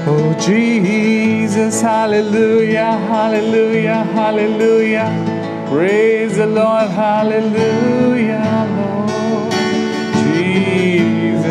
Oh Jesus, hallelujah, hallelujah, hallelujah. Praise the Lord, hallelujah, Lord Jesus.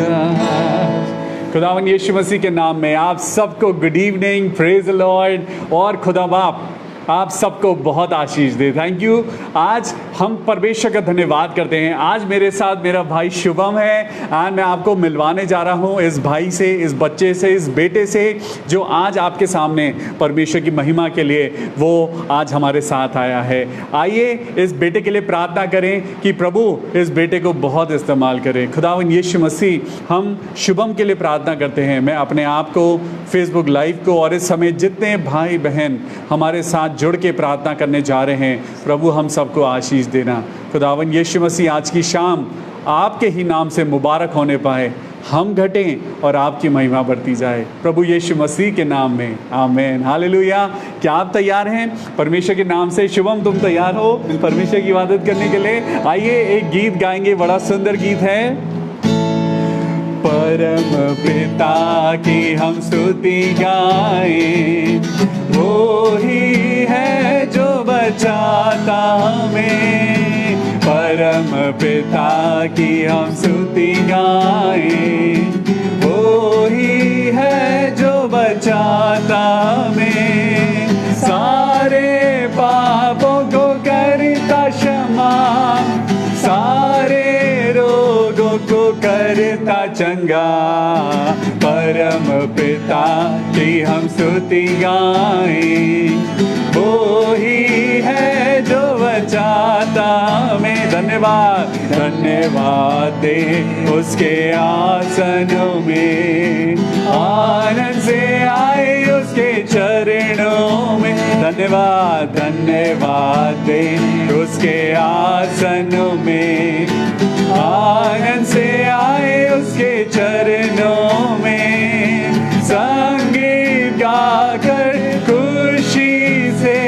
खुदावन यीशु मसीह के नाम में आप सबको good evening, praise the Lord. और खुदा बाप आप सबको बहुत आशीष दे। Thank you. आज हम परमेश्वर का धन्यवाद करते हैं। आज मेरे साथ मेरा भाई शुभम है और मैं आपको मिलवाने जा रहा हूं इस भाई से, इस बच्चे से, इस बेटे से जो आज आपके सामने परमेश्वर की महिमा के लिए वो आज हमारे साथ आया है। आइए इस बेटे के लिए प्रार्थना करें कि प्रभु इस बेटे को बहुत इस्तेमाल करें। खुदावन यीशु मसीह हम शुभम के लिए प्रार्थना करते हैं। मैं अपने आप को, फेसबुक लाइव को और इस समय जितने भाई बहन हमारे साथ जुड़ के प्रार्थना करने जा रहे हैं, प्रभु हम सबको आशीष देना। खुदावन यीशु मसीह आज की शाम आपके ही नाम से मुबारक होने पाए, हम घटें और आपकी महिमा बढ़ती जाए, प्रभु यीशु मसीह के नाम में, आमीन, हालेलुया। क्या आप तैयार हैं परमेश्वर के नाम से? शुभम तुम तैयार हो परमेश्वर की इबादत करने के लिए? आइए एक गीत गाएंगे, बड़ा सुंदर गीत है। परम पिता की हम स्तुति गाएं, वो ही है जो बचाता हमें। परम पिता की हम स्तुति गाएं, वो ही है जो बचाता हमें। सारे पापों को करता क्षमा, सारे रोगों को करता चंगा। परम पिता की हम स्तुति गाएं, वो ही है जो बचाता हमें। धन्यवाद धन्यवाद दे उसके आसनों में, आनंद से आए उसके चरणों में। धन्यवाद धन्यवाद दे उसके आसनों में, आनंद से आए उसके चरणों में। संगीत गाकर खुशी से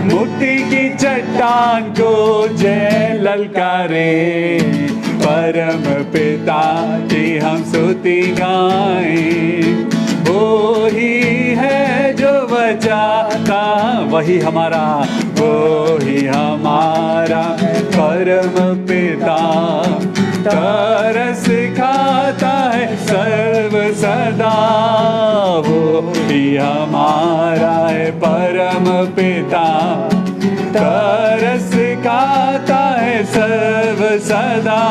मुक्ति की चट्टान को जय ललकारे। परम पिता की हम स्तुति गाएं, वो ही है जो बचाता, वही हमारा, वो ही हमारा परम पिता। तरस खाता है सर्व सदा, वो ही हमारा है परम पिता। तरस खाता है सर्व सदा।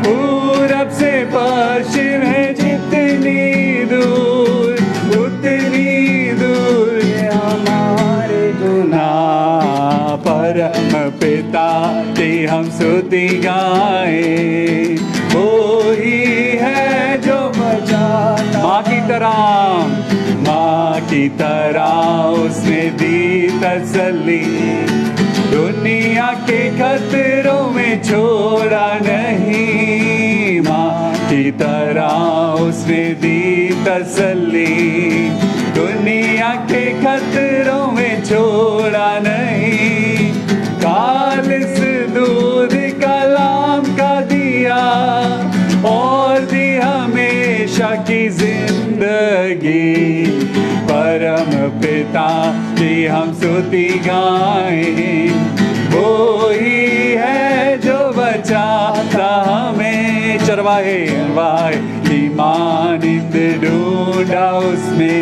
पूरब से पश्चिम है जितनी दूर, उतनी दूर हमारे गुनाह। परम पिता की हम स्तुति गाएं, वो ही है जो बचाता। माँ की तरह, माँ की तरह उसने दी तसल्ली, दुनिया के खतरों में छोड़ा नहीं। माँ की तरह उसने दी तसल्ली, दुनिया के खतरों में छोड़ा नहीं। खालिस दूध कलाम का दिया और दी हमेशा की जिंदगी। परम पिता की हम स्तुति गाएं, वो ही है जो बचाता हमें। चरवाहे चरवाहे की मानिंद ढूंढा उसने,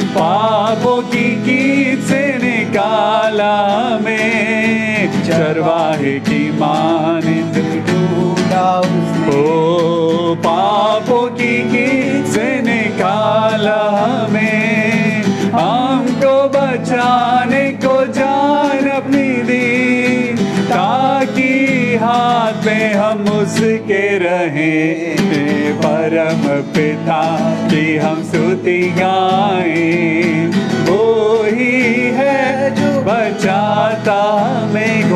पापों की कीद से निकाला हमें। चरवाहे की मानिंद ढूंढा उसने, ओ पापों की कीद से निकाला हमें। हमको बचाने को जान अपनी दी, ताकि हाथ में हम उसके रहें। परम पिता की हम स्तुति गाएं, वो ही है जो बचाता हमें।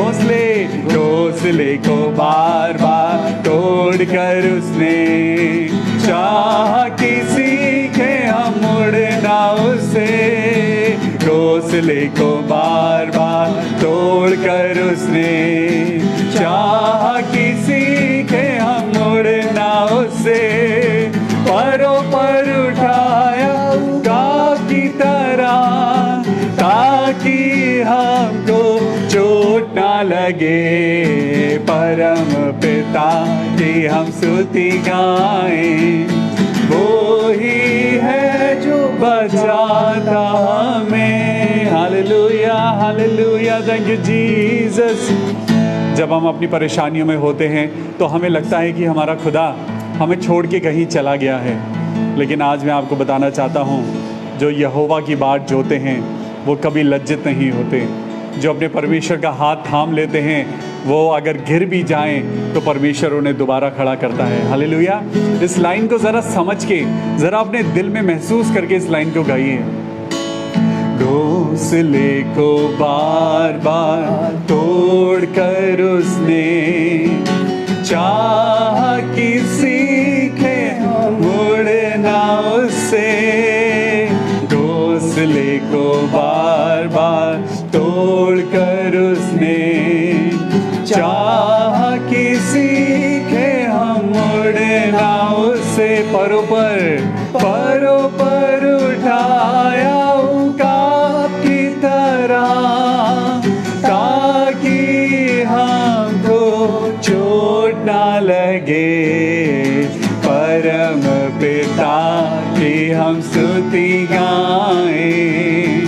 घोंसले को बार बार तोड़ कर उसने चाह कि सीखे हम मुड़ना उससे। घोंसले को बार बार तोड़ कर उसने चाह कि सीखे हम मुड़ना उससे। परों पर उठाया लगे, परम पिता की हम स्तुति गाएं। वो ही है जो बचाता हमें। Hallelujah, hallelujah, thank you Jesus. जब हम अपनी परेशानियों में होते हैं तो हमें लगता है कि हमारा खुदा हमें छोड़ के कहीं चला गया है, लेकिन आज मैं आपको बताना चाहता हूँ, जो यहोवा की बाट जोते हैं वो कभी लज्जित नहीं होते। जो अपने परमेश्वर का हाथ थाम लेते हैं वो अगर गिर भी जाएं तो परमेश्वर उन्हें दोबारा खड़ा करता है। हालेलुया। इस लाइन को ज़रा समझ के, ज़रा अपने दिल में महसूस करके इस लाइन को गाइए। घोंसले को बार बार तोड़ कर उसने चाह कि सीखे मुड़ना उससे। घोंसले को बार बार तोड़ कर उसने चाह कि सीखे हम मुड़ना उससे। परों पर उठाया उकाब की तरह, ताकि हमको चोट ना लगे। परम पिता की हम स्तुति गाएं।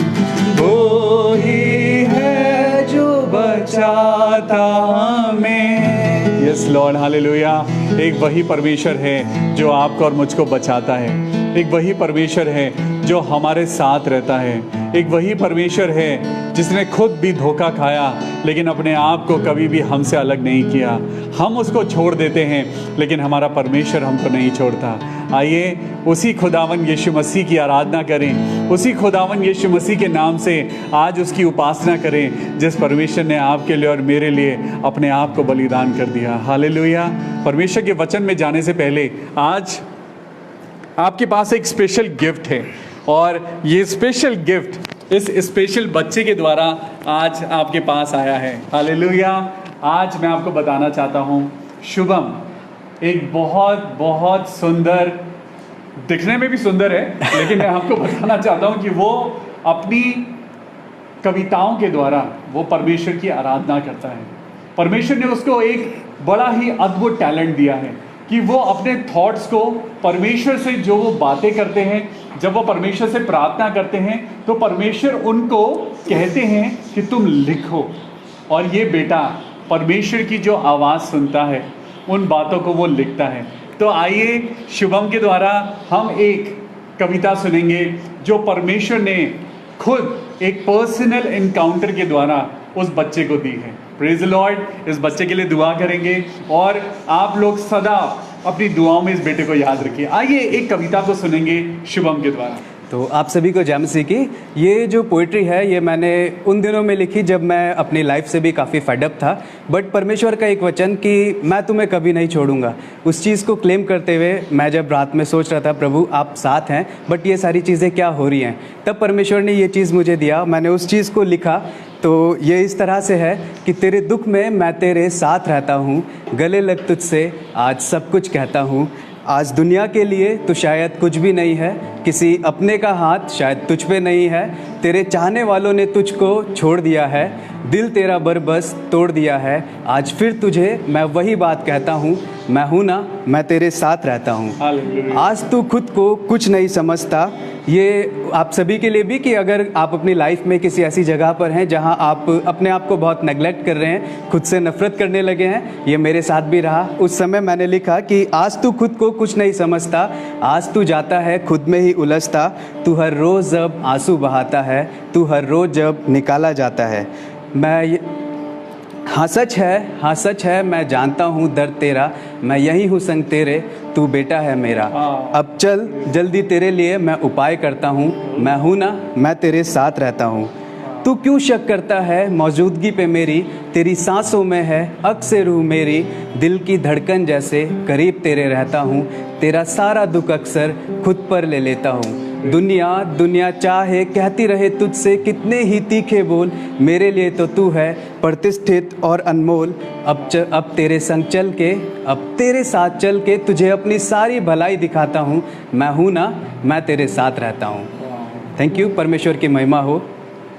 वो ही है जो बचाता हमें। Yes Lord, hallelujah. एक वही परमेश्वर है जो आपको और मुझको बचाता है। एक वही परमेश्वर है जो हमारे साथ रहता है। एक वही परमेश्वर है जिसने खुद भी धोखा खाया लेकिन अपने आप को कभी भी हमसे अलग नहीं किया। हम उसको छोड़ देते हैं लेकिन हमारा परमेश्वर हमको नहीं छोड़ता। आइए उसी खुदावन यीशु मसीह की आराधना करें, उसी खुदावन यीशु मसीह के नाम से आज उसकी उपासना करें जिस परमेश्वर ने आपके लिए और मेरे लिए अपने आप को बलिदान कर दिया। हालेलुया। परमेश्वर के वचन में जाने से पहले आज आपके पास एक स्पेशल गिफ्ट है, और ये स्पेशल गिफ्ट इस स्पेशल बच्चे के द्वारा आज आपके पास आया है। हालेलुया। आज मैं आपको बताना चाहता हूँ, शुभम एक बहुत बहुत सुंदर, दिखने में भी सुंदर है, लेकिन मैं आपको बताना चाहता हूँ कि वो अपनी कविताओं के द्वारा वो परमेश्वर की आराधना करता है। परमेश्वर ने उसको एक बड़ा ही अद्भुत टैलेंट दिया है कि वो अपने थॉट्स को परमेश्वर से, जो वो बातें करते हैं, जब वो परमेश्वर से प्रार्थना करते हैं तो परमेश्वर उनको कहते हैं कि तुम लिखो, और ये बेटा परमेश्वर की जो आवाज़ सुनता है उन बातों को वो लिखता है। तो आइए शुभम के द्वारा हम एक कविता सुनेंगे जो परमेश्वर ने खुद एक पर्सनल एनकाउंटर के द्वारा उस बच्चे को दी है। Praise the Lord. इस बच्चे के लिए दुआ करेंगे और आप लोग सदा अपनी दुआओं में इस बेटे को याद रखिए। आइए एक कविता को सुनेंगे शुभम के द्वारा। तो आप सभी को जय मसीह की। ये जो पोइट्री है ये मैंने उन दिनों में लिखी जब मैं अपनी लाइफ से भी काफ़ी फेडअप था, बट परमेश्वर का एक वचन कि मैं तुम्हें कभी नहीं छोड़ूंगा, उस चीज़ को क्लेम करते हुए मैं जब रात में सोच रहा था प्रभु आप साथ हैं बट ये सारी चीज़ें क्या हो रही हैं, तब परमेश्वर ने ये चीज़ मुझे दिया। मैंने उस चीज़ को लिखा। तो ये इस तरह से है कि तेरे दुख में मैं तेरे साथ रहता हूँ, गले लग तुझसे आज सब कुछ कहता हूँ। आज दुनिया के लिए तो शायद कुछ भी नहीं है, किसी अपने का हाथ शायद तुझ पे नहीं है, तेरे चाहने वालों ने तुझको छोड़ दिया है, दिल तेरा बरबस तोड़ दिया है। आज फिर तुझे मैं वही बात कहता हूँ, मैं हूँ ना, मैं तेरे साथ रहता हूँ। आज तू खुद को कुछ नहीं समझता। ये आप सभी के लिए भी कि अगर आप अपनी लाइफ में किसी ऐसी जगह पर हैं जहां आप अपने आप को बहुत नेग्लेक्ट कर रहे हैं, खुद से नफरत करने लगे हैं, ये मेरे साथ भी रहा। उस समय मैंने लिखा कि आज तू खुद को कुछ नहीं समझता, आज तू जाता है खुद में ही उलझता, तू हर रोज़ जब आंसू बहाता है, तू हर रोज़ जब निकाला जाता है। हाँ सच है मैं जानता हूँ दर्द तेरा, मैं यही हूँ संग तेरे, तू बेटा है मेरा। अब चल जल्दी तेरे लिए मैं उपाय करता हूँ, मैं हूँ ना, मैं तेरे साथ रहता हूँ। तू क्यों शक करता है मौजूदगी पे मेरी, तेरी सांसों में है अक्सर रूह मेरी, दिल की धड़कन जैसे करीब तेरे रहता हूँ, तेरा सारा दुख अक्सर खुद पर ले लेता हूँ। दुनिया चाहे कहती रहे तुझसे कितने ही तीखे बोल, मेरे लिए तो तू है प्रतिष्ठित और अनमोल। अब तेरे संग चल के, अब तेरे साथ चल के तुझे अपनी सारी भलाई दिखाता हूँ, मैं हूँ ना, मैं तेरे साथ रहता हूँ। Thank you. परमेश्वर की महिमा हो।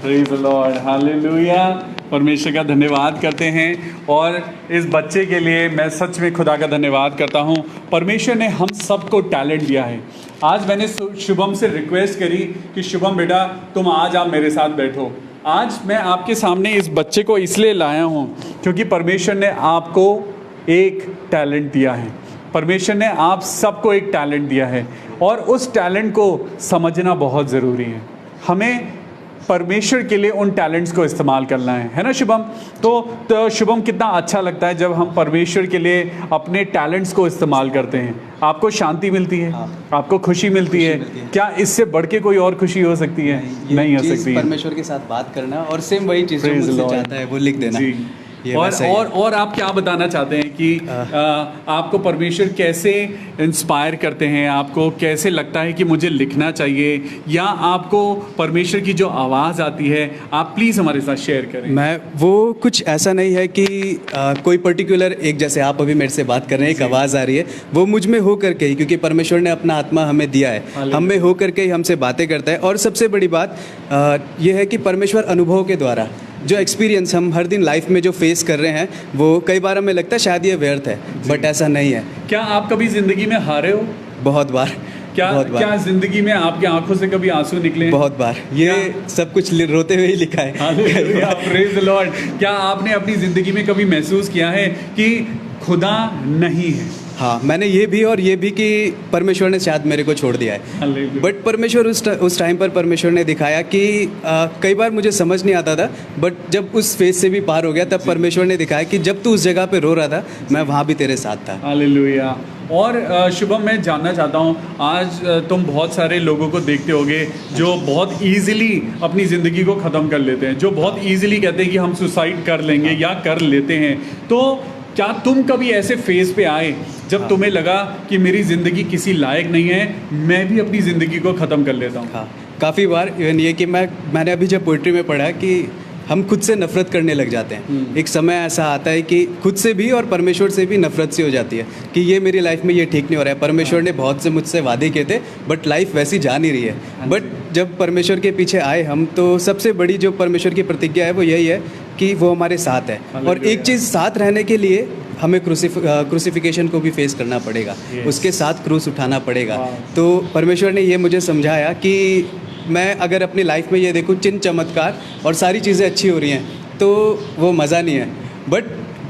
Praise the Lord, hallelujah. परमेश्वर का धन्यवाद करते हैं और इस बच्चे के लिए मैं सच में खुदा का धन्यवाद करता हूँ। परमेश्वर ने हम सबको टैलेंट दिया है। आज मैंने शुभम से रिक्वेस्ट करी कि शुभम बेटा तुम आज आप मेरे साथ बैठो। आज मैं आपके सामने इस बच्चे को इसलिए लाया हूँ क्योंकि परमेश्वर ने आपको एक टैलेंट दिया है। परमेश्वर ने आप सबको एक टैलेंट दिया है और उस टैलेंट को समझना बहुत ज़रूरी है। हमें परमेश्वर के लिए उन टैलेंट्स को इस्तेमाल करना है ना शुभम? तो शुभम कितना अच्छा लगता है जब हम परमेश्वर के लिए अपने टैलेंट्स को इस्तेमाल करते हैं। आपको शांति मिलती है, आपको खुशी मिलती है। क्या इससे बढ़ के कोई और खुशी हो सकती है? नहीं हो सकती। परमेश्वर के साथ बात करना और सेम वही चीज़ जो मुझसे चाहता है वो लिख देना। और आप क्या बताना चाहते हैं कि आपको परमेश्वर कैसे इंस्पायर करते हैं? आपको कैसे लगता है कि मुझे लिखना चाहिए, या आपको परमेश्वर की जो आवाज़ आती है आप प्लीज़ हमारे साथ शेयर करें। मैं वो कुछ ऐसा नहीं है कि कोई पर्टिकुलर एक, जैसे आप अभी मेरे से बात कर रहे हैं, एक आवाज़ आ रही है, वो मुझ में हो करके ही, क्योंकि परमेश्वर ने अपना आत्मा हमें दिया है, हम में हो करके ही हमसे बातें करता है। और सबसे बड़ी बात ये है कि परमेश्वर अनुभव के द्वारा जो एक्सपीरियंस हम हर दिन लाइफ में जो फेस कर रहे हैं वो कई बार हमें लगता है शायद ये व्यर्थ है, बट ऐसा नहीं है। क्या आप कभी ज़िंदगी में हारे हो? बहुत बार। क्या ज़िंदगी में आपके आंखों से कभी आंसू निकले? बहुत बार। ये सब कुछ रोते हुए ही लिखा है। Praise the Lord. क्या आपने अपनी ज़िंदगी में कभी महसूस किया है कि खुदा नहीं है? हाँ, मैंने ये भी कि परमेश्वर ने शायद मेरे को छोड़ दिया है। बट परमेश्वर उस टाइम पर परमेश्वर ने दिखाया कि कई बार मुझे समझ नहीं आता था, बट जब उस फेज से भी पार हो गया तब परमेश्वर ने दिखाया कि जब तू उस जगह पे रो रहा था मैं वहाँ भी तेरे साथ था। हालेलुया। और शुभम, मैं जानना चाहता हूँ, आज तुम बहुत सारे लोगों को देखते होगे जो बहुत ईजिली अपनी ज़िंदगी को ख़त्म कर लेते हैं, जो बहुत ईजिली कहते हैं कि हम सुसाइड कर लेंगे या कर लेते हैं। तो क्या तुम कभी ऐसे फेज़ पे आए जब तुम्हें लगा कि मेरी ज़िंदगी किसी लायक नहीं है, मैं भी अपनी ज़िंदगी को ख़त्म कर लेता हूँ? हाँ, काफ़ी बार। इवन ये कि मैंने अभी जब पोइट्री में पढ़ा कि हम खुद से नफरत करने लग जाते हैं। एक समय ऐसा आता है कि खुद से भी और परमेश्वर से भी नफरत सी हो जाती है कि ये मेरी लाइफ में ये ठीक नहीं हो रहा है। परमेश्वर ने बहुत से मुझसे वादे किए थे बट लाइफ वैसी जा नहीं रही है। बट जब परमेश्वर के पीछे आए हम, तो सबसे बड़ी जो परमेश्वर की प्रतिज्ञा है वो यही है कि वो हमारे साथ है। और एक चीज़, साथ रहने के लिए हमें क्रूसिफिकेशन को भी फेस करना पड़ेगा, उसके साथ क्रूस उठाना पड़ेगा। तो परमेश्वर ने ये मुझे समझाया कि मैं अगर अपनी लाइफ में ये देखूँ चिन्ह चमत्कार और सारी चीज़ें अच्छी हो रही हैं तो वो मज़ा नहीं है, बट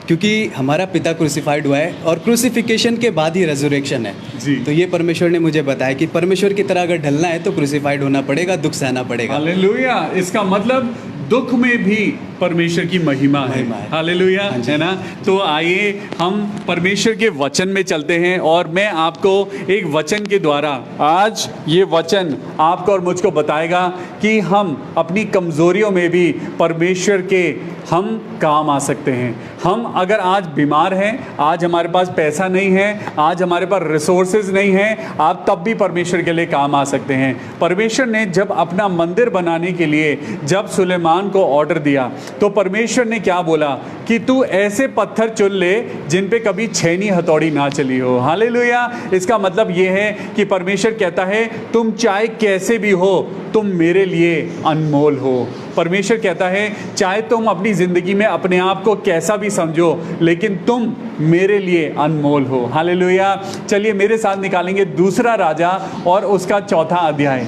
क्योंकि हमारा पिता क्रूसिफाइड हुआ है और क्रूसिफिकेशन के बाद ही रेजरेक्शन है जी। तो ये परमेश्वर ने मुझे बताया कि परमेश्वर की तरह अगर ढलना है तो क्रूसिफाइड होना पड़ेगा, दुख सहना पड़ेगा। हालेलुया। इसका मतलब दुख में भी परमेश्वर की महिमा है। हालेलुया, है ना? तो आइए हम परमेश्वर के वचन में चलते हैं और मैं आपको एक वचन के द्वारा, आज ये वचन आपको और मुझको बताएगा कि हम अपनी कमज़ोरियों में भी परमेश्वर के हम काम आ सकते हैं। हम अगर आज बीमार हैं, आज हमारे पास पैसा नहीं है, आज हमारे पास रिसोर्सेज नहीं हैं, आप तब भी परमेश्वर के लिए काम आ सकते हैं। परमेश्वर ने जब अपना मंदिर बनाने के लिए जब सुलेमान को ऑर्डर दिया तो परमेश्वर ने क्या बोला कि तू ऐसे पत्थर चुन ले जिन पे कभी छेनी हथौड़ी ना चली हो। हालेलुया। इसका मतलब ये है कि परमेश्वर कहता है तुम चाहे कैसे भी हो, तुम मेरे लिए अनमोल हो। परमेश्वर कहता है चाहे तुम अपनी ज़िंदगी में अपने आप को कैसा भी समझो, लेकिन तुम मेरे लिए अनमोल हो। हालेलुया। चलिए मेरे साथ निकालेंगे दूसरा राजा और उसका चौथा अध्याय।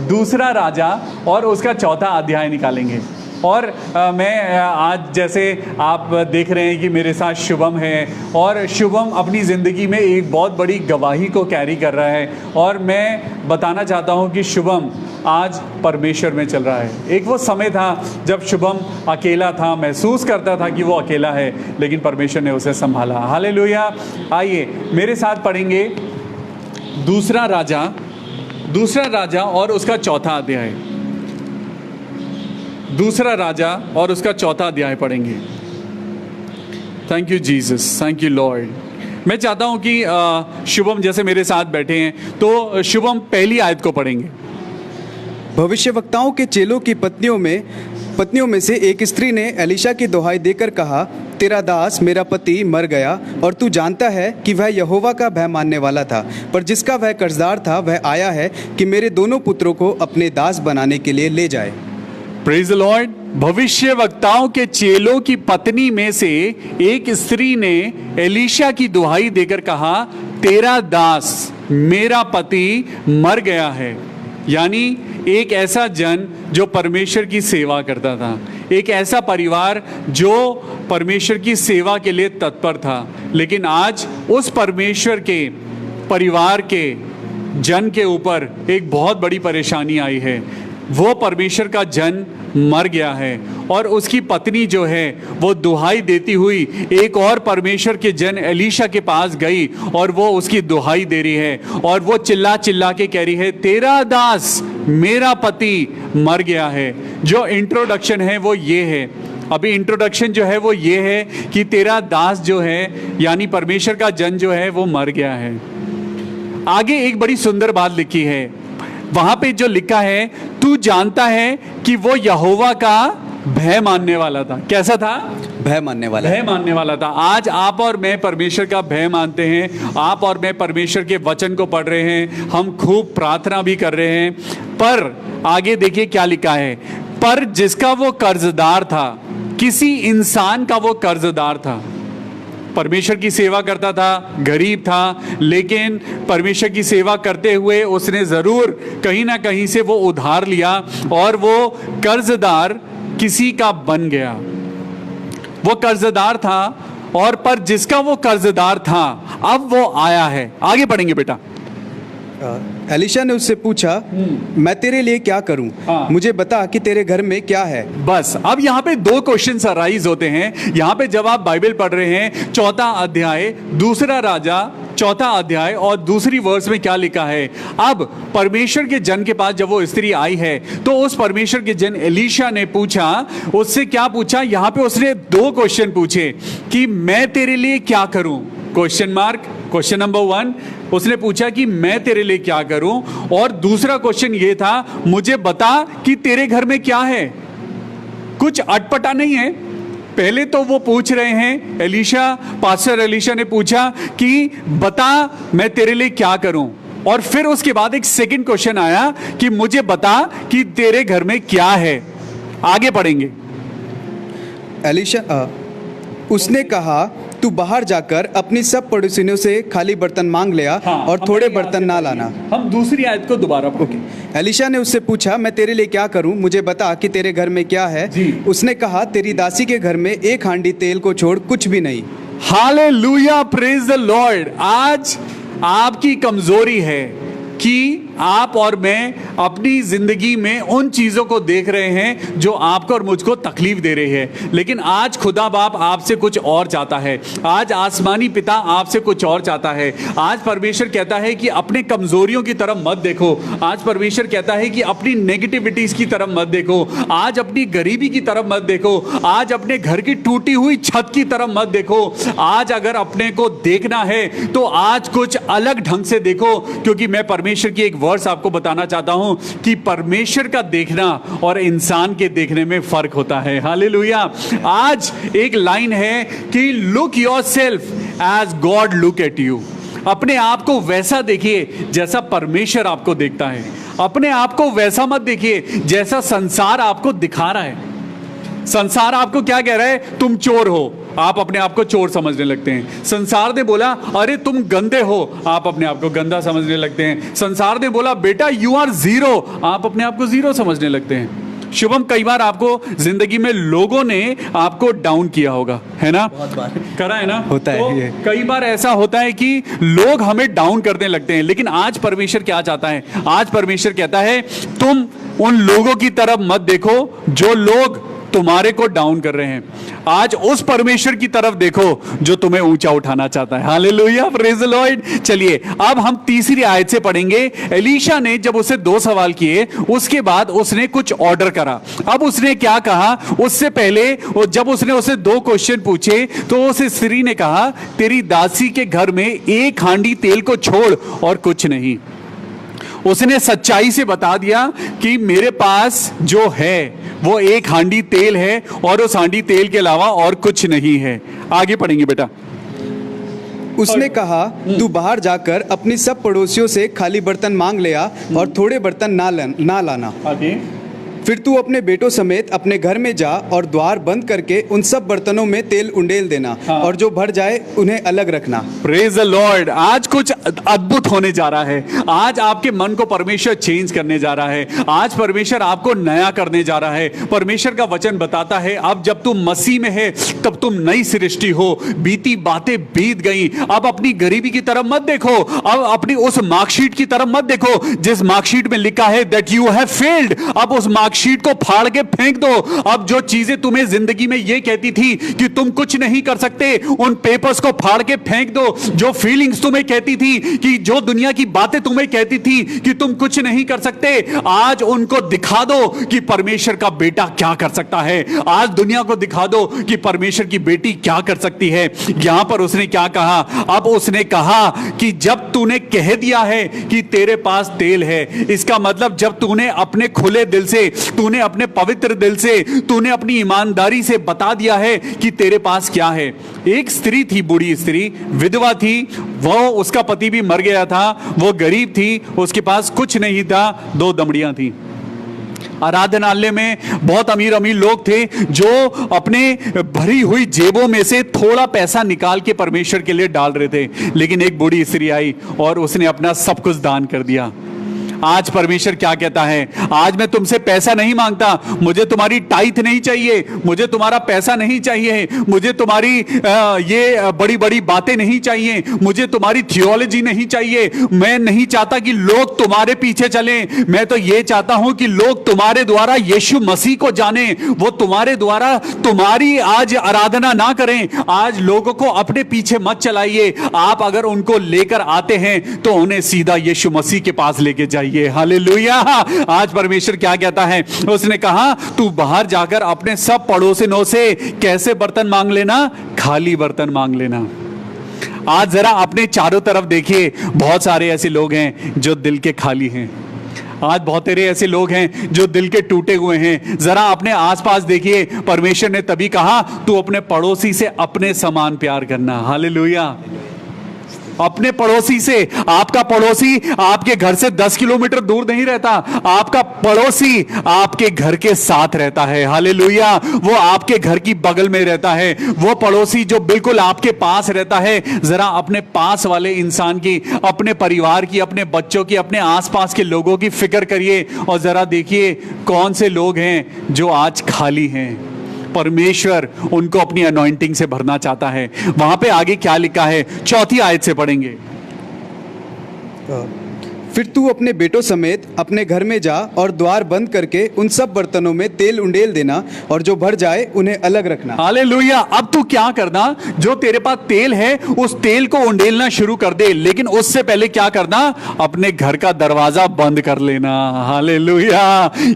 दूसरा राजा और उसका चौथा अध्याय निकालेंगे। और मैं आज, जैसे आप देख रहे हैं कि मेरे साथ शुभम है और शुभम अपनी ज़िंदगी में एक बहुत बड़ी गवाही को कैरी कर रहा है और मैं बताना चाहता हूं कि शुभम आज परमेश्वर में चल रहा है। एक वो समय था जब शुभम अकेला था, महसूस करता था कि वो अकेला है, लेकिन परमेश्वर ने उसे संभाला। हालेलुया। आइए मेरे साथ पढ़ेंगे दूसरा राजा और उसका चौथा अध्याय। दूसरा राजा और उसका चौथा अध्याय पढ़ेंगे। Thank you Jesus, thank you Lord. मैं चाहता हूं कि शुभम जैसे मेरे साथ बैठे हैं, तो शुभम पहली आयत को पढ़ेंगे। भविष्यवक्ताओं के चेलों की पत्नियों में से एक स्त्री ने एलीशा की दुहाई देकर कहा, तेरा दास मेरा पति मर गया और तू जानता है कि वह यहोवा का भय मानने वाला था, पर जिसका वह कर्जदार था वह आया है कि मेरे दोनों पुत्रों को अपने दास बनाने के लिए ले जाए। Praise the Lord. भविष्य वक्ताओं के चेलों की पत्नी में से एक स्त्री ने एलीशा की दुहाई देकर कहा, तेरा दास मेरा पति मर गया है। यानी एक ऐसा जन जो परमेश्वर की सेवा करता था, एक ऐसा परिवार जो परमेश्वर की सेवा के लिए तत्पर था, लेकिन आज उस परमेश्वर के परिवार के जन के ऊपर एक बहुत बड़ी परेशानी आई है। वो परमेश्वर का जन मर गया है और उसकी पत्नी जो है वो दुहाई देती हुई एक और परमेश्वर के जन एलीशा के पास गई और वो उसकी दुहाई दे रही है और वो चिल्ला चिल्ला के कह रही है, तेरा दास मेरा पति मर गया है। जो इंट्रोडक्शन है वो ये है, अभी इंट्रोडक्शन जो है वो ये है कि तेरा दास जो है यानी परमेश्वर का जन जो है वो मर गया है। आगे एक बड़ी सुंदर बात लिखी है, वहां पे जो लिखा है, तू जानता है कि वो यहोवा का भय मानने वाला था। कैसा था? भय मानने वाला। भय मानने वाला था। आज आप और मैं परमेश्वर का भय मानते हैं, आप और मैं परमेश्वर के वचन को पढ़ रहे हैं, हम खूब प्रार्थना भी कर रहे हैं, पर आगे देखिए क्या लिखा है, पर जिसका वो कर्जदार था, किसी इंसान का वो कर्जदार था। परमेश्वर की सेवा करता था, गरीब था, लेकिन परमेश्वर की सेवा करते हुए उसने जरूर कहीं ना कहीं से वो उधार लिया और वो कर्जदार किसी का बन गया। वो कर्जदार था और पर जिसका वो कर्जदार था अब वो आया है। आगे पढ़ेंगे बेटा। एलीशा ने उससे पूछा, मैं तेरे लिए क्या करूं? हाँ। मुझे बता कि तेरे घर में क्या है। बस अब यहाँ पे दो क्वेश्चन अराइज होते हैं। यहाँ पे जब आप बाइबल पढ़ रहे हैं, चौथा अध्याय, दूसरा राजा, चौथा अध्याय और दूसरी वर्स में क्या लिखा है। अब परमेश्वर के जन के पास जब वो स्त्री आई है तो उस परमेश्वर के जन एलीशा ने पूछा, उससे क्या पूछा, यहाँ पे उसने दो क्वेश्चन पूछे कि मैं तेरे लिए क्या करूं, क्वेश्चन मार्क। क्वेश्चन नंबर 1 उसने पूछा कि मैं तेरे लिए क्या करूं, और दूसरा क्वेश्चन ये था, मुझे बता कि तेरे घर में क्या है। कुछ अटपटा नहीं है। पहले तो वो पूछ रहे हैं, एलीशा, पास्टर एलीशा ने पूछा कि बता मैं तेरे लिए क्या करूं, और फिर उसके बाद एक सेकंड क्वेश्चन आया कि मुझे बता कि तेरे घर में क्या है। आगे पढ़ेंगे। एलीशा उसने कहा, तू बाहर जाकर अपनी सब पड़ोसियों से खाली बर्तन मांग लिया और थोड़े बर्तन ना लाना। हम दूसरी आयत को दोबारा पढ़ेंगे। एलीशा ने उससे पूछा, मैं तेरे लिए क्या करूं, मुझे बता कि तेरे घर में क्या है। उसने कहा, तेरी दासी के घर में एक हांडी तेल को छोड़ कुछ भी नहीं। Hallelujah, praise the Lord. आज आपकी कमजोरी है कि आप और मैं अपनी जिंदगी में उन चीजों को देख रहे हैं जो आपको और मुझको तकलीफ दे रही है, लेकिन आज खुदा बाप आपसे कुछ और चाहता है। आज आसमानी पिता आपसे कुछ और चाहता है। आज परमेश्वर कहता है कि अपने कमजोरियों की तरफ मत देखो। आज परमेश्वर कहता है कि अपनी नेगेटिविटीज की तरफ मत देखो। आज अपनी गरीबी की तरफ मत देखो। आज अपने घर की टूटी हुई छत की तरफ मत देखो। आज अगर अपने को देखना है तो आज कुछ अलग ढंग से देखो, क्योंकि मैं परमेश्वर की एक वर्स आपको बताना चाहता हूं कि परमेश्वर का देखना और इंसान के देखने में फर्क होता है। हालेलुया। आज एक लाइन है कि look yourself as God look at you. अपने आप को वैसा देखिए जैसा परमेश्वर आपको देखता है। अपने आप को वैसा मत देखिए जैसा संसार आपको दिखा रहा है। संसार आपको क्या कह रहा है, तुम चोर हो, आप अपने आप को चोर समझने लगते हैं। संसार ने बोला अरे तुम गंदे हो, आप अपने आप को गंदा समझने लगते हैं। संसार ने बोला बेटा यू आर जीरो, आप अपने आप को जीरो समझने लगते हैं। शुभम, कई बार आपको जिंदगी में लोगों ने आपको डाउन किया होगा, है ना? बहुत बार करा है ना? होता है तो ये। कई बार ऐसा होता है कि लोग हमें डाउन करने लगते हैं, लेकिन आज परमेश्वर क्या चाहता है? आज परमेश्वर कहता है तुम उन लोगों की तरफ मत देखो जो लोग तुम्हारे को डाउन कर रहे हैं। आज उस परमेश्वर की तरफ देखो जो तुम्हें ऊंचा उठाना चाहता है। Hallelujah, praise the Lord. चलिए अब हम तीसरी आयत से पढ़ेंगे। एलीशा ने जब उसे 2 सवाल किए, उसके बाद उसने कुछ ऑर्डर करा। अब उसने क्या कहा? उससे पहले जब उसने उसे 2 क्वेश्चन पूछे तो उस स्त्री ने कहा, तेरी दासी के घर में एक हांडी तेल को छोड़ और कुछ नहीं। उसने सच्चाई से बता दिया कि मेरे पास जो है वो एक हांडी तेल है और उस हांडी तेल के अलावा और कुछ नहीं है। आगे पढ़ेंगे बेटा। उसने कहा, तू बाहर जाकर अपनी सब पड़ोसियों से खाली बर्तन मांग लिया और थोड़े बर्तन ना लाना। आगे। फिर तू अपने बेटों समेत अपने घर में जा और द्वार बंद करके उन सब बर्तनों में तेल उंडेल देना, और जो भर जाए उन्हें अलग रखना। Praise the Lord. आज कुछ अद्भुत होने जा रहा है। आज आपके मन को परमेश्वर चेंज करने जा रहा है। आज परमेश्वर आपको नया करने जा रहा है। परमेश्वर का वचन बताता है अब जब तुम मसीह में है तब तुम नई सृष्टि हो। बीती बातें बीत गई। अब अपनी गरीबी की तरफ मत देखो, अब अपनी उस मार्कशीट की तरफ मत देखो जिस मार्कशीट में लिखा है दैट यू हैव फेल्ड। अब उस मार्कशीट को फाड़ के फेंक दो। अब जो चीजें तुम्हें जिंदगी में ये कहती थी कि तुम कुछ नहीं कर सकते, उन पेपर्स को फाड़ के फेंक दो। जो फीलिंग्स तुम्हें कहती थी कि जो दुनिया की बातें तुम्हें कहती थी कि तुम कुछ नहीं कर सकते, आज उनको दिखा दो कि परमेश्वर का बेटा क्या कर सकता है। आज दुनिया को दिखा दो कि परमेश्वर की बेटी क्या कर सकती है। यहां पर उसने क्या कहा? अब उसने कहा कि जब तूने कह दिया है कि तेरे पास तेल है, इसका मतलब जब तूने अपने खुले दिल से, तूने अपने पवित्र दिल से, तूने अपनी ईमानदारी से बता दिया है कि तेरे पास क्या है। एक स्त्री थी, बूढ़ी स्त्री, विधवा थी, वो उसका पति भी मर गया था, वो गरीब थी, उसके पास कुछ नहीं था, 2 दमड़ियां थी। आराधनालय में बहुत अमीर अमीर लोग थे जो अपने भरी हुई जेबों में से थोड़ा पैसा निकाल के परमेश्वर के लिए डाल रहे थे, लेकिन एक बूढ़ी स्त्री आई और उसने अपना सब कुछ दान कर दिया। आज परमेश्वर क्या कहता है? आज मैं तुमसे पैसा नहीं मांगता, मुझे तुम्हारी टाइथ नहीं चाहिए, मुझे तुम्हारा पैसा नहीं चाहिए, मुझे तुम्हारी ये बड़ी बड़ी बातें नहीं चाहिए, मुझे तुम्हारी थियोलॉजी नहीं चाहिए। मैं नहीं चाहता कि लोग तुम्हारे पीछे चलें, मैं तो ये चाहता हूं कि लोग तुम्हारे द्वारा यीशु मसीह को जाने, वो तुम्हारे द्वारा तुम्हारी आज आराधना ना करें। आज लोगों को अपने पीछे मत चलाइए, आप अगर उनको लेकर आते हैं तो उन्हें सीधा यीशु मसीह के पास लेके जाइए। हालेलुया। आज परमेश्वर क्या कहता है? उसने कहा तू बाहर जाकर अपने सब पड़ोसियों से कैसे बर्तन मांग लेना? खाली बर्तन मांग लेना। आज जरा अपने चारों तरफ देखिए, बहुत सारे ऐसे लोग हैं जो दिल के खाली हैं। आज बहुत सारे ऐसे लोग हैं जो दिल के टूटे हुए हैं। जरा अपने आसपास देखिए, परमेश्वर ने तभी कहा तू अपने पड़ोसी से अपने समान प्यार करना। हालेलुया। अपने पड़ोसी से। आपका पड़ोसी आपके घर से 10 किलोमीटर दूर नहीं रहता, आपका पड़ोसी आपके घर के साथ रहता है। हालेलुया। वो आपके घर की बगल में रहता है, वो पड़ोसी जो बिल्कुल आपके पास रहता है। जरा अपने पास वाले इंसान की, अपने परिवार की, अपने बच्चों की, अपने आसपास के लोगों की फिक्र करिए और जरा देखिए कौन से लोग हैं जो आज खाली हैं। परमेश्वर उनको अपनी अनॉइंटिंग से भरना चाहता है। वहां पे आगे क्या लिखा है? 4थी आयत से पढ़ेंगे। फिर तू अपने बेटों समेत अपने घर में जा और द्वार बंद करके उन सब बर्तनों में तेल उंडेल देना, और जो भर जाए उन्हें अलग रखना। हालेलुया। अब तू क्या करना? जो तेरे पास तेल है उस तेल को उंडेलना शुरू कर दे, लेकिन उससे पहले क्या करना? अपने घर का दरवाजा बंद कर लेना। हालेलुया।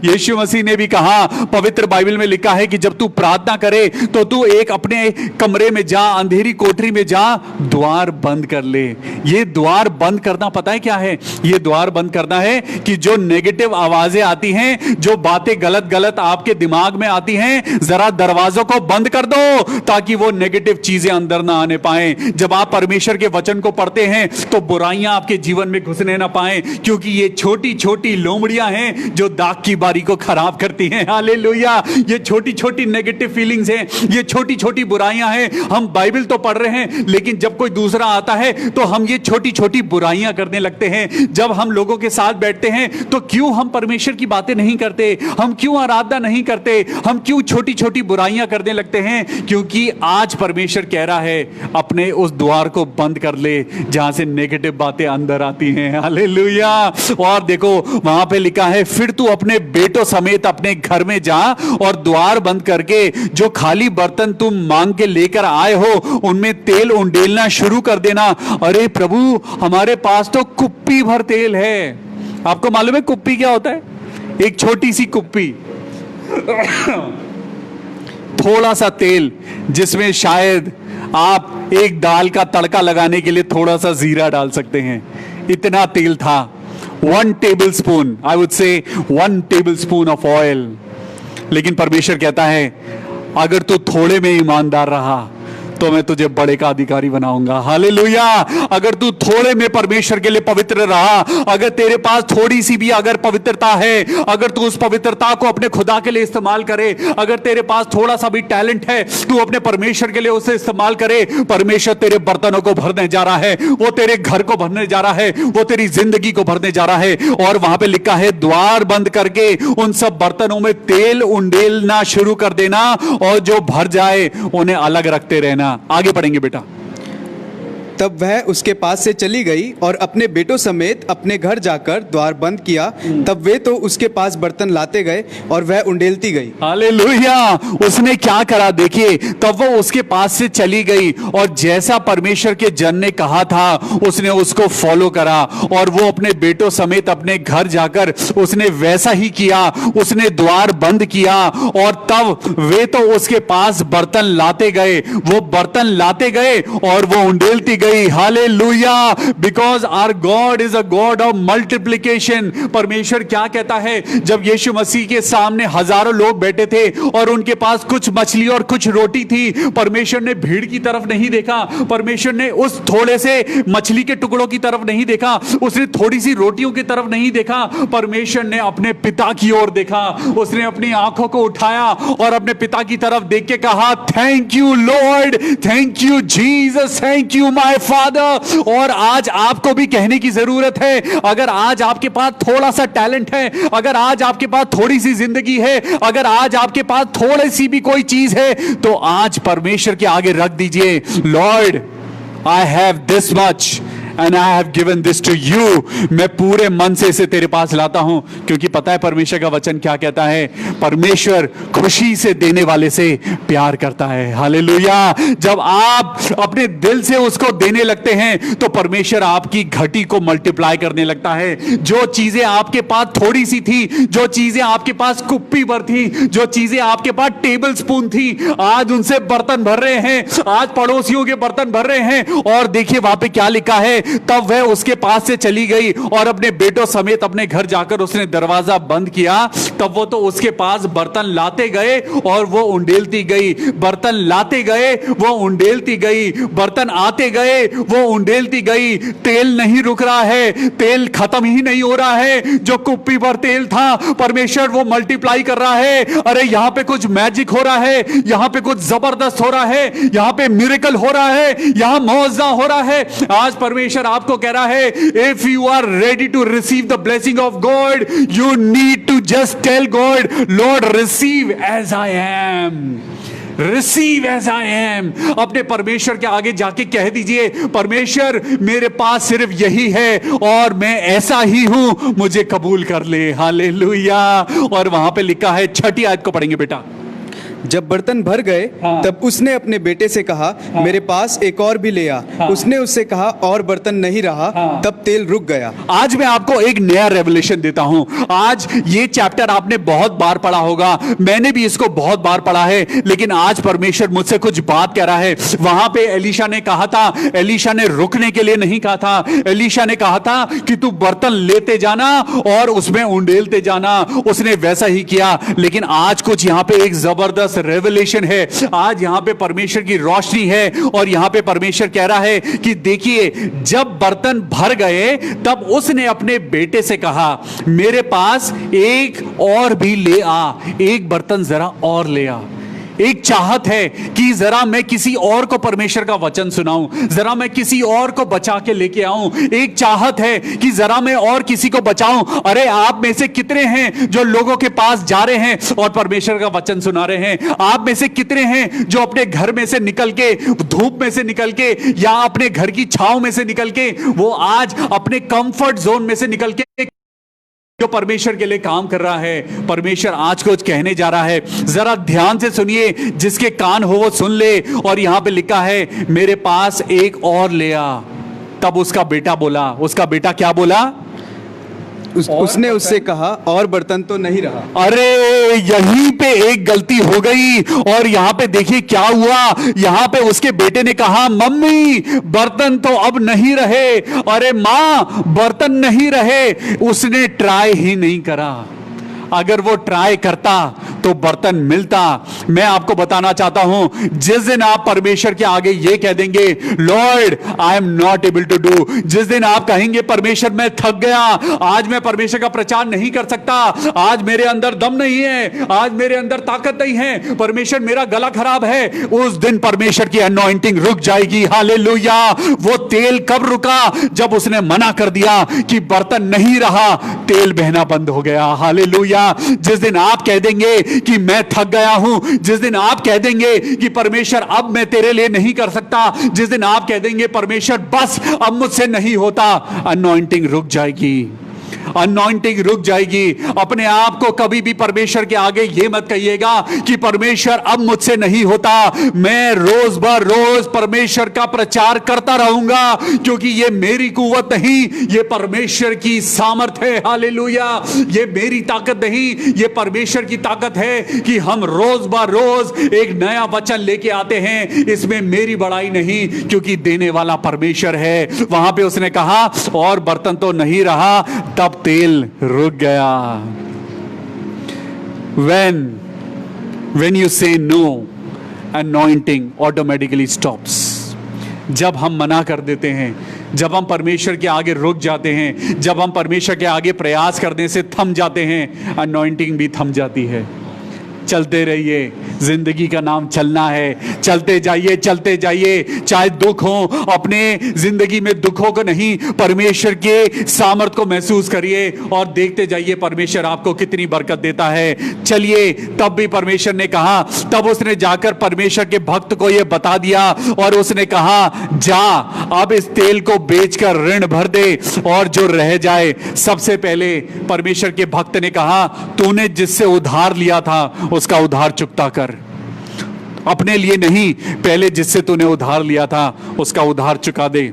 यीशु मसीह ने भी कहा, पवित्र बाइबल में लिखा है कि जब तू प्रार्थना करे तो तू एक अपने कमरे में जा, अंधेरी कोठरी में जा, द्वार बंद कर ले। ये द्वार बंद करना पता है क्या है? ये द्वार बंद करना है कि जो नेगेटिव आवाजें आती हैं, जो बातें गलत गलत आपके दिमाग में आती हैं, जरा दरवाजों को बंद कर दो ताकि वो नेगेटिव चीजें अंदर ना आने पाए। जब आप परमेश्वर के वचन को पढ़ते हैं तो बुराइयां आपके जीवन में घुसने ना पाए, क्योंकि ये छोटी छोटी लोमड़ियां हैं जो दाग की बारी को खराब करती हैं। हालेलुया। ये छोटी छोटी नेगेटिव फीलिंग्स हैं, ये छोटी छोटी बुराइयां हैं। हम बाइबल तो पढ़ रहे हैं, लेकिन जब कोई दूसरा आता है तो हम ये छोटी छोटी बुराइयां करने लगते हैं। जब हम लोगों के साथ बैठते हैं तो क्यों हम परमेश्वर की बातें नहीं करते? हम क्यों आराधना नहीं करते? हम क्यों छोटी छोटी बुराइयां करने लगते हैं? क्योंकि आज परमेश्वर कह रहा है अपने उस द्वार को बंद कर ले जहां से नेगेटिव बातें अंदर आती हैं। हालेलुया। और देखो वहां पे लिखा है, फिर तू अपने बेटों समेत अपने घर में जा और द्वार बंद करके जो खाली बर्तन तुम मांग के लेकर आए हो उनमें तेल उंडेलना शुरू कर देना। अरे प्रभु, हमारे पास तो कुप्पी भर तेल है। आपको मालूम है कुप्पी क्या होता है? एक छोटी सी कुप्पी, थोड़ा सा तेल, जिसमें शायद आप एक दाल का तड़का लगाने के लिए थोड़ा सा जीरा डाल सकते हैं। इतना तेल था। 1 table spoon, I would say 1 table spoon of oil. लेकिन परमेश्वर कहता है अगर तू थोड़े में ईमानदार रहा तो मैं तुझे बड़े का अधिकारी बनाऊंगा। हालेलुया। अगर तू थोड़े में परमेश्वर के लिए पवित्र रहा, अगर तेरे पास थोड़ी सी भी अगर पवित्रता है, अगर तू उस पवित्रता को अपने खुदा के लिए इस्तेमाल करे, अगर तेरे पास थोड़ा सा भी टैलेंट है, तू अपने परमेश्वर के लिए उसे इस्तेमाल करे, परमेश्वर तेरे बर्तनों को भरने जा रहा है, वो तेरे घर को भरने जा रहा है, वो तेरी जिंदगी को भरने जा रहा है। और वहां पे लिखा है, द्वार बंद करके उन सब बर्तनों में तेल उंडेलना शुरू कर देना, और जो भर जाए उन्हें अलग रखते रहना। आगे पढ़ेंगे बेटा। तब वह उसके पास से चली गई और अपने बेटों समेत अपने घर जाकर द्वार बंद किया। तब वे तो उसके पास बर्तन लाते गए और वह उंडेलती गई। हालेलुया। उसने क्या करा देखिए, तब वो उसके पास से चली गई और जैसा परमेश्वर के जन ने कहा था उसने उसको फॉलो करा, और वो अपने बेटों समेत अपने घर जाकर उसने वैसा ही किया। उसने द्वार बंद किया और तब वे तो उसके पास बर्तन लाते गए, वो बर्तन लाते गए और वो उंडेलती गई। Hallelujah. Because our God is a God of multiplication. परमेश्वर क्या कहता है, जब यीशु मसीह के सामने हजारों लोग बैठे थे और उनके पास कुछ मछली और कुछ रोटी थी, परमेश्वर ने भीड़ की तरफ नहीं देखा, परमेश्वर ने उस थोड़े से मछली के टुकड़ों की तरफ नहीं देखा, उसने थोड़ी सी रोटियों की तरफ नहीं देखा, परमेश्वर ने अपने पिता की ओर देखा। उसने अपनी आंखों को उठाया और अपने पिता की तरफ देख के कहा, thank you Lord, thank you Jesus, thank you my father. और आज आपको भी कहने की जरूरत है, अगर आज आपके पास थोड़ा सा टैलेंट है, अगर आज आपके पास थोड़ी सी जिंदगी है, अगर आज आपके पास थोड़ी सी भी कोई चीज है, तो आज परमेश्वर के आगे रख दीजिए, Lord I have this much and I have given this to you. मैं पूरे मन से इसे तेरे पास लाता हूं, क्योंकि पता है परमेश्वर का वचन क्या कहता है, परमेश्वर खुशी से देने वाले से प्यार करता है। हालेलुया। जब आप अपने दिल से उसको देने लगते हैं तो परमेश्वर आपकी घटी को मल्टीप्लाई करने लगता है। जो चीजें आपके पास थोड़ी सी थी, जो चीजें आपके पास कुप्पी भर थी, जो चीजें आपके पास टेबल स्पून थी, आज उनसे बर्तन भर रहे हैं, आज पड़ोसियों के बर्तन भर रहे हैं। और देखिए वहां पे क्या लिखा है, तब वह उसके पास से चली गई और अपने बेटों समेत अपने घर जाकर उसने दरवाजा बंद किया। तब वो तो उसके पास बर्तन लाते गए और वो उंडेलती गई, बर्तन लाते गए वो उंडेलती गई, बर्तन आते गए वो उंडेलती गई। तेल नहीं रुक रहा है, तेल खत्म ही नहीं हो रहा है। जो कुप्पी भर तेल था, परमेश्वर वो मल्टीप्लाई कर रहा है। अरे यहां पे कुछ मैजिक हो रहा है, यहां पे कुछ जबरदस्त हो रहा है, यहां पे मिरेकल हो रहा है, यहां मौजा हो रहा है। आज परमेश्वर आपको कह रहा है, if you are ready to receive the blessing of God, you need to just tell God, Lord receive as I am, receive as I am. अपने परमेश्वर के आगे जाके कह दीजिए, परमेश्वर मेरे पास सिर्फ यही है और मैं ऐसा ही हूं, मुझे कबूल कर ले। हालेलुया। और वहां पे लिखा है, 6ठी आयत को पढ़ेंगे बेटा। जब बर्तन भर गए तब उसने अपने बेटे से कहा, मेरे पास एक और भी ले आ। उसने उससे कहा, और बर्तन नहीं रहा। तब तेल रुक गया। आज मैं आपको एक नया रेवलेशन देता हूं। आज ये चैप्टर आपने बहुत बार पढ़ा होगा, मैंने भी इसको बहुत बार पढ़ा है, लेकिन आज परमेश्वर मुझसे कुछ बात कह रहा है। वहां पे एलीशा ने कहा था, एलीशा ने रुकने के लिए नहीं कहा था, एलीशा ने कहा था कि तू बर्तन लेते जाना और उसमें उंडेलते जाना। उसने वैसा ही किया। लेकिन आज कुछ यहां पे एक जबरदस्त रेवलेशन है। आज यहां पे परमेश्वर की रोशनी है और यहां पे परमेश्वर कह रहा है कि देखिए, जब बर्तन भर गए तब उसने अपने बेटे से कहा, मेरे पास एक और भी ले आ, एक बर्तन जरा और ले आ। एक चाहत है कि जरा मैं किसी और को परमेश्वर का वचन सुनाऊं, जरा मैं किसी और को बचा के लेके आऊं। एक चाहत है कि जरा मैं और किसी को बचाऊं। अरे आप में से कितने हैं जो लोगों के पास जा रहे हैं और परमेश्वर का वचन सुना रहे हैं? आप में से कितने हैं जो अपने घर में से निकल के, धूप में से निकल के, या अपने घर की छांव में से निकल के, वो आज अपने कंफर्ट जोन में से निकल के जो परमेश्वर के लिए काम कर रहा है? परमेश्वर आज कुछ कहने जा रहा है, जरा ध्यान से सुनिए, जिसके कान हो वो सुन ले। और यहां पे लिखा है, मेरे पास एक और ले आ। तब उसका बेटा बोला, उसका बेटा क्या बोला? उसने उससे कहा, और बर्तन तो नहीं रहा। अरे यहीं पे एक गलती हो गई। और यहां पे देखिए क्या हुआ। यहां पे उसके बेटे ने कहा, मम्मी बर्तन तो अब नहीं रहे। अरे मां बर्तन नहीं रहे। उसने ट्राई ही नहीं करा। अगर वो ट्राई करता तो बर्तन मिलता। मैं आपको बताना चाहता हूं, जिस दिन आप परमेश्वर के आगे ये कह देंगे, Lord I am not able to do, जिस दिन आप कहेंगे परमेश्वर मैं थक गया, आज मैं परमेश्वर का प्रचार नहीं कर सकता, आज मेरे अंदर दम नहीं है, आज मेरे अंदर ताकत नहीं है, परमेश्वर मेरा गला खराब है, उस दिन परमेश्वर की अनॉइंटिंग रुक जाएगी। हालेलुया। वो तेल कब रुका? जब उसने मना कर दिया कि बर्तन नहीं रहा, तेल बहना बंद हो गया। हालेलुया। जिस दिन आप कह देंगे कि मैं थक गया हूं, जिस दिन आप कह देंगे कि परमेश्वर अब मैं तेरे लिए नहीं कर सकता, जिस दिन आप कह देंगे परमेश्वर बस अब मुझसे नहीं होता, अनॉइंटिंग रुक जाएगी। अनॉइंटिंग रुक जाएगी। अपने आप को कभी भी परमेश्वर के आगे यह मत कहिएगा कि परमेश्वर अब मुझसे नहीं होता, मैं रोज बर रोज परमेश्वर का प्रचार करता रहूंगा, क्योंकि यह मेरी कुवत नहीं, यह परमेश्वर की सामर्थ है। हालेलुया। यह मेरी ताकत नहीं, यह परमेश्वर की ताकत है कि हम रोज बर रोज एक नया वचन लेके आते हैं। इसमें मेरी बड़ाई नहीं, क्योंकि देने वाला परमेश्वर है। वहां पे उसने कहा और बर्तन तो नहीं रहा, तब तेल रुक गया। when you say no, anointing automatically stops. जब हम मना कर देते हैं, जब हम परमेश्वर के आगे रुक जाते हैं, जब हम परमेश्वर के आगे प्रयास करने से थम जाते हैं, anointing भी थम जाती है। चलते रहिए, जिंदगी का नाम चलना है। चलते जाइए, चाहे दुख हो, अपने जिंदगी में दुखों को नहीं, परमेश्वर के सामर्थ को महसूस करिए और देखते जाइए परमेश्वर आपको कितनी बरकत देता है। चलिए, तब भी परमेश्वर ने कहा, तब उसने जाकर परमेश्वर के भक्त को यह बता दिया और उसने कहा, जा अब इस तेल को बेचकर ऋण भर दे और जो रह जाए। सबसे पहले परमेश्वर के भक्त ने कहा, तूने जिससे उधार लिया था उसका उधार चुकता कर। अपने लिए नहीं, पहले जिससे तूने उधार लिया था उसका उधार चुका दे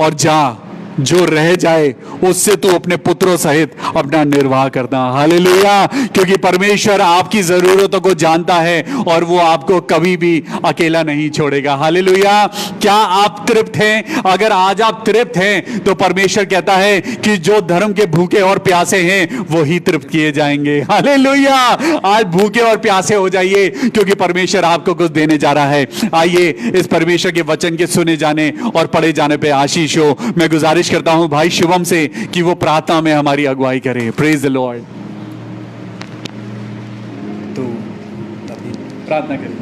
और जा, जो रह जाए उससे तू अपने पुत्रों सहित अपना निर्वाह करना। हालेलुया। क्योंकि परमेश्वर आपकी जरूरतों को जानता है और वो आपको कभी भी अकेला नहीं छोड़ेगा। हालेलुया। क्या आप तृप्त हैं? अगर आज आप तृप्त हैं तो परमेश्वर कहता है कि जो धर्म के भूखे और प्यासे हैं वो ही तृप्त किए जाएंगे। हालेलुया। आज भूखे और प्यासे हो जाइए, क्योंकि परमेश्वर आपको कुछ देने जा रहा है। आइए इस परमेश्वर के वचन के सुने जाने और पढ़े जाने पे आशीष हो। मैं गुजारिश करता हूं भाई शुभम से कि वो प्रार्थना में हमारी अगुवाई करे। Praise the Lord. तो प्रार्थना करें।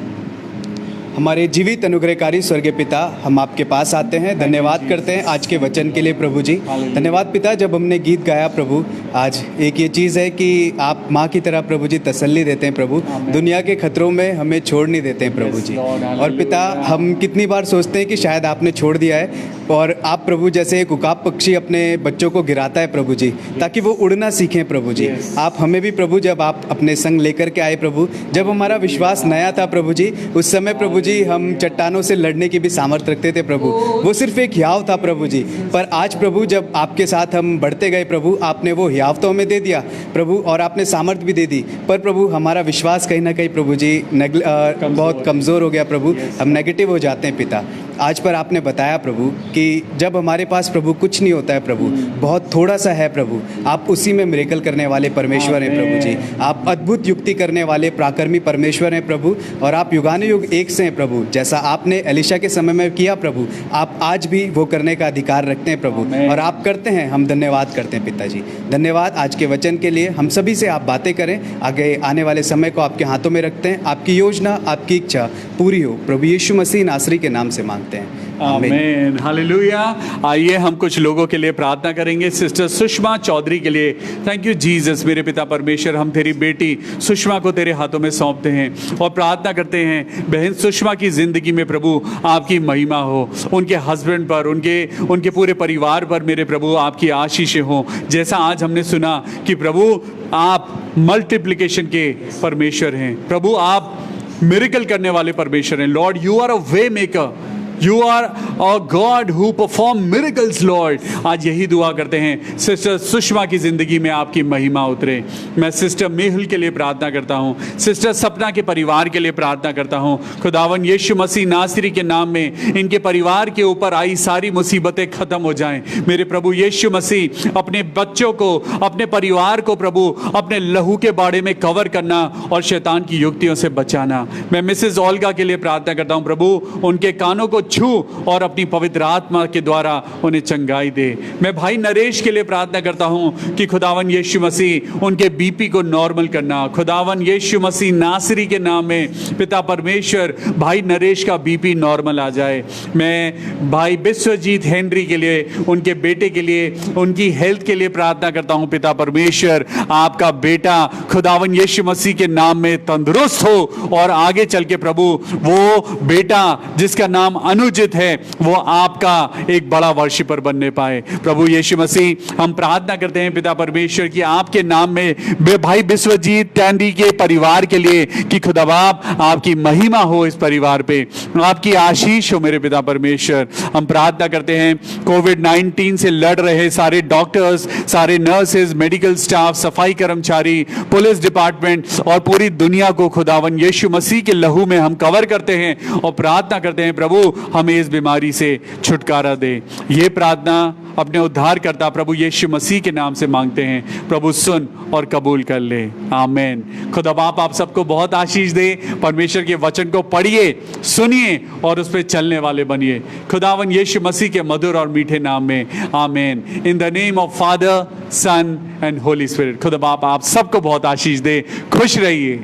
हमारे जीवित अनुग्रहकारी स्वर्गीय पिता, हम आपके पास आते हैं, धन्यवाद करते हैं आज के वचन के लिए प्रभु जी। धन्यवाद पिता, जब हमने गीत गाया प्रभु, आज एक ये चीज़ है कि आप माँ की तरह प्रभु जी तसल्ली देते हैं प्रभु, दुनिया के खतरों में हमें छोड़ नहीं देते हैं प्रभु जी। और पिता, हम कितनी बार सोचते हैं कि शायद आपने छोड़ दिया है, और आप प्रभु जैसे एक उकाब पक्षी अपने बच्चों को गिराता है प्रभु जी, ताकि वो उड़ना सीखें प्रभु जी। आप हमें भी प्रभु, जब आप अपने संग लेकर के आए प्रभु, जब हमारा विश्वास नया था प्रभु जी, उस समय प्रभु जी हम चट्टानों से लड़ने की भी सामर्थ्य रखते थे प्रभु, वो सिर्फ एक हियाव था प्रभु जी। पर आज प्रभु, जब आपके साथ हम बढ़ते गए प्रभु, आपने वो हियाव तो हमें दे दिया प्रभु, और आपने सामर्थ्य भी दे दी, पर प्रभु हमारा विश्वास कहीं ना कहीं प्रभु जी बहुत कमज़ोर हो गया प्रभु, हम नेगेटिव हो जाते हैं पिता। आज पर आपने बताया प्रभु कि जब हमारे पास प्रभु कुछ नहीं होता है प्रभु, बहुत थोड़ा सा है प्रभु, आप उसी में मिरेकल करने वाले परमेश्वर हैं प्रभु जी। आप अद्भुत युक्ति करने वाले पराक्रमी परमेश्वर हैं प्रभु, और आप युगानुयुग एक से हैं प्रभु। जैसा आपने एलिशा के समय में किया प्रभु, आप आज भी वो करने का अधिकार रखते हैं प्रभु, और आप करते हैं। हम धन्यवाद करते हैं पिताजी। धन्यवाद आज के वचन के लिए। हम सभी से आप बातें करें, आगे आने वाले समय को आपके हाथों में रखते हैं। आपकी योजना, आपकी इच्छा पूरी हो प्रभु यीशु मसीह नासरी के नाम से मांगते हैं, आमीन। हालेलुया। आइए हम कुछ लोगों के लिए प्रार्थना करेंगे। सिस्टर सुषमा चौधरी के लिए। Thank you Jesus. मेरे पिता परमेश्वर, हम तेरी बेटी सुषमा को तेरे हाथों में सौंपते हैं और प्रार्थना करते हैं बहन सुषमा की जिंदगी में प्रभु आपकी महिमा हो, उनके हस्बैंड पर, उनके पूरे परिवार पर मेरे प्रभु आपकी आशीषें हो। जैसा आज हमने सुना कि प्रभु आप मल्टीप्लिकेशन के परमेश्वर हैं, प्रभु आप मिरेकल करने वाले परमेश्वर हैं। Lord, you are a way maker. You are a God who perform miracles Lord. आज यही दुआ करते हैं सिस्टर सुषमा की जिंदगी में आपकी महिमा उतरे। मैं सिस्टर मेहुल के लिए प्रार्थना करता हूँ, सिस्टर सपना के परिवार के लिए प्रार्थना करता हूँ। खुदावन यीशु मसीह नासरी के नाम में इनके परिवार के ऊपर आई सारी मुसीबतें खत्म हो जाएं। मेरे प्रभु यीशु मसीह अपने बच्चों को, अपने परिवार को प्रभु अपने लहू के बाड़े में कवर करना और शैतान की युक्तियों से बचाना। मैं मिसेस ओल्गा के लिए प्रार्थना करता हूँ, प्रभु उनके कानों को छू और अपनी पवित्र आत्मा के द्वारा उन्हें चंगाई दे। मैं भाई नरेश के लिए प्रार्थना करता हूँ कि खुदावन यीशु मसीह उनके बीपी को नॉर्मल करना। खुदावन यीशु मसीह नासरी के नाम में पिता परमेश्वर भाई नरेश का बीपी नॉर्मल आ जाए। मैं भाई विश्वजीत हेनरी के लिए, उनके बेटे के लिए, उनकी हेल्थ के लिए प्रार्थना करता हूँ। पिता परमेश्वर आपका बेटा खुदावन यीशु मसीह के नाम में तंदुरुस्त हो और आगे चल के प्रभु वो बेटा जिसका नाम अनुजित है वो आपका एक बड़ा वर्शिपर बनने पाए। प्रभु यीशु मसीह हम प्रार्थना करते हैं पिता परमेश्वर की आपके नाम में भाई विश्वजीत टैंडी के परिवार के लिए कि खुदा बाप आपकी महिमा हो इस परिवार पे, आपकी आशीष हो मेरे पिता परमेश्वर। हम प्रार्थना करते हैं कोविड-19 से लड़ रहे सारे डॉक्टर्स, सारे नर्सेज, मेडिकल स्टाफ, सफाई कर्मचारी, पुलिस डिपार्टमेंट और पूरी दुनिया को खुदावन यीशु मसीह के लहू में हम कवर करते हैं और प्रार्थना करते हैं प्रभु हमें इस बीमारी से छुटकारा दे। ये प्रार्थना अपने उद्धारकर्ता प्रभु यीशु मसीह के नाम से मांगते हैं। प्रभु सुन और कबूल कर ले, आमीन। खुदा बाप आप सबको बहुत आशीष दे। परमेश्वर के वचन को पढ़िए, सुनिए और उस पर चलने वाले बनिए। खुदावन यीशु मसीह के मधुर और मीठे नाम में, आमीन। In the name of Father, Son and Holy Spirit. खुदा बाप आप सबको बहुत आशीष दे। खुश रहिए।